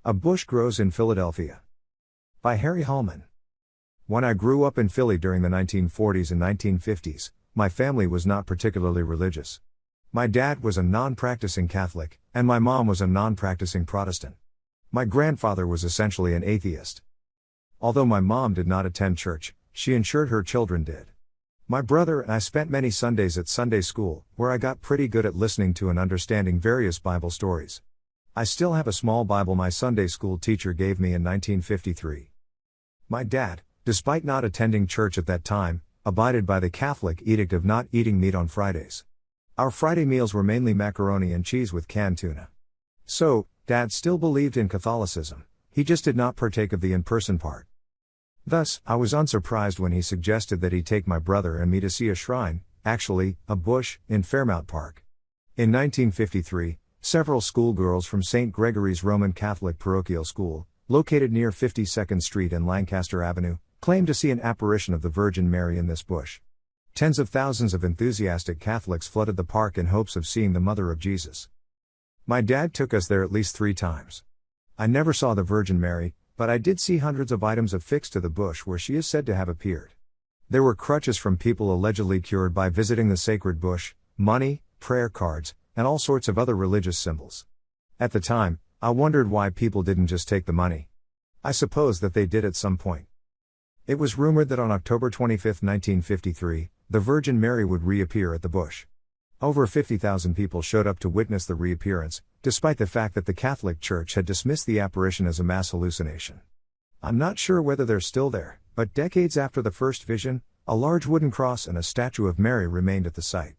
A Bush Grows in Philadelphia. By Harry Hallman. When I grew up in Philly during the 1940s and 1950s, my family was not particularly religious. My dad was a non-practicing Catholic, and my mom was a non-practicing Protestant. My grandfather was essentially an atheist. Although my mom did not attend church, she ensured her children did. My brother and I spent many Sundays at Sunday school, where I got pretty good at listening to and understanding various Bible stories. I still have a small Bible my Sunday school teacher gave me in 1953. My dad, despite not attending church at that time, abided by the Catholic edict of not eating meat on Fridays. Our Friday meals were mainly macaroni and cheese with canned tuna. So, Dad still believed in Catholicism, he just did not partake of the in-person part. Thus, I was unsurprised when he suggested that he take my brother and me to see a shrine, actually, a bush, in Fairmount Park. In 1953, several schoolgirls from St. Gregory's Roman Catholic Parochial School, located near 52nd Street and Lancaster Avenue, claimed to see an apparition of the Virgin Mary in this bush. Tens of thousands of enthusiastic Catholics flooded the park in hopes of seeing the Mother of Jesus. My dad took us there at least 3 times. I never saw the Virgin Mary, but I did see hundreds of items affixed to the bush where she is said to have appeared. There were crutches from people allegedly cured by visiting the sacred bush, money, prayer cards, and all sorts of other religious symbols. At the time, I wondered why people didn't just take the money. I suppose that they did at some point. It was rumored that on October 25, 1953, the Virgin Mary would reappear at the bush. Over 50,000 people showed up to witness the reappearance, despite the fact that the Catholic Church had dismissed the apparition as a mass hallucination. I'm not sure whether they're still there, but decades after the first vision, a large wooden cross and a statue of Mary remained at the site.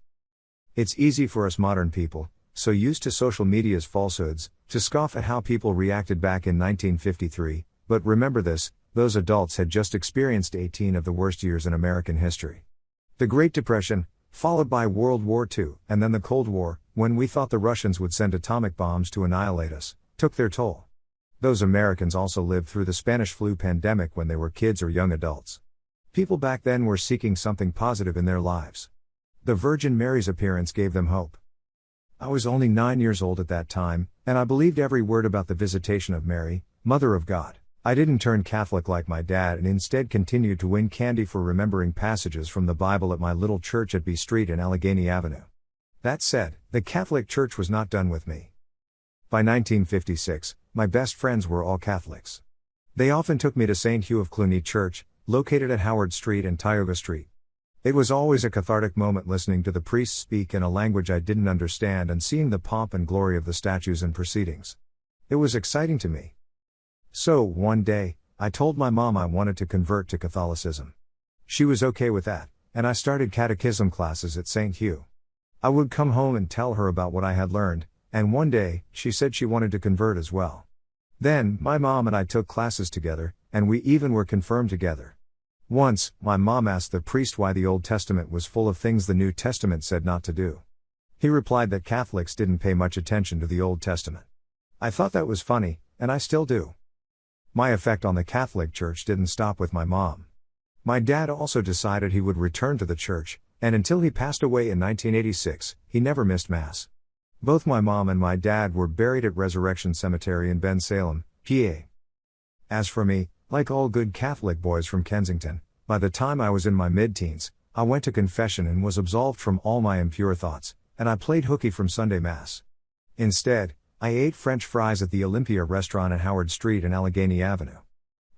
It's easy for us modern people, so used to social media's falsehoods, to scoff at how people reacted back in 1953, but remember this, those adults had just experienced 18 of the worst years in American history. The Great Depression, followed by World War II, and then the Cold War, when we thought the Russians would send atomic bombs to annihilate us, took their toll. Those Americans also lived through the Spanish flu pandemic when they were kids or young adults. People back then were seeking something positive in their lives. The Virgin Mary's appearance gave them hope. I was only 9 years old at that time, and I believed every word about the visitation of Mary, Mother of God. I didn't turn Catholic like my dad and instead continued to win candy for remembering passages from the Bible at my little church at B Street and Allegheny Avenue. That said, the Catholic Church was not done with me. By 1956, my best friends were all Catholics. They often took me to St. Hugh of Cluny Church, located at Howard Street and Tioga Street. It was always a cathartic moment listening to the priests speak in a language I didn't understand and seeing the pomp and glory of the statues and proceedings. It was exciting to me. So, one day, I told my mom I wanted to convert to Catholicism. She was okay with that, and I started catechism classes at St. Hugh. I would come home and tell her about what I had learned, and one day, she said she wanted to convert as well. Then, my mom and I took classes together, and we even were confirmed together. Once, my mom asked the priest why the Old Testament was full of things the New Testament said not to do. He replied that Catholics didn't pay much attention to the Old Testament. I thought that was funny, and I still do. My effect on the Catholic Church didn't stop with my mom. My dad also decided he would return to the church, and until he passed away in 1986, he never missed Mass. Both my mom and my dad were buried at Resurrection Cemetery in Bensalem, PA. As for me, like all good Catholic boys from Kensington, by the time I was in my mid-teens, I went to confession and was absolved from all my impure thoughts, and I played hooky from Sunday Mass. Instead, I ate French fries at the Olympia restaurant at Howard Street and Allegheny Avenue.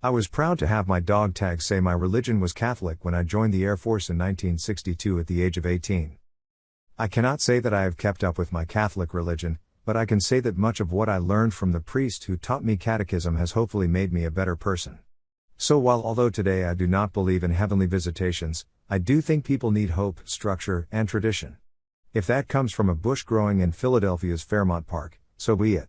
I was proud to have my dog tag say my religion was Catholic when I joined the Air Force in 1962 at the age of 18. I cannot say that I have kept up with my Catholic religion, but I can say that much of what I learned from the priest who taught me catechism has hopefully made me a better person. So although today I do not believe in heavenly visitations, I do think people need hope, structure, and tradition. If that comes from a bush growing in Philadelphia's Fairmount Park, so be it.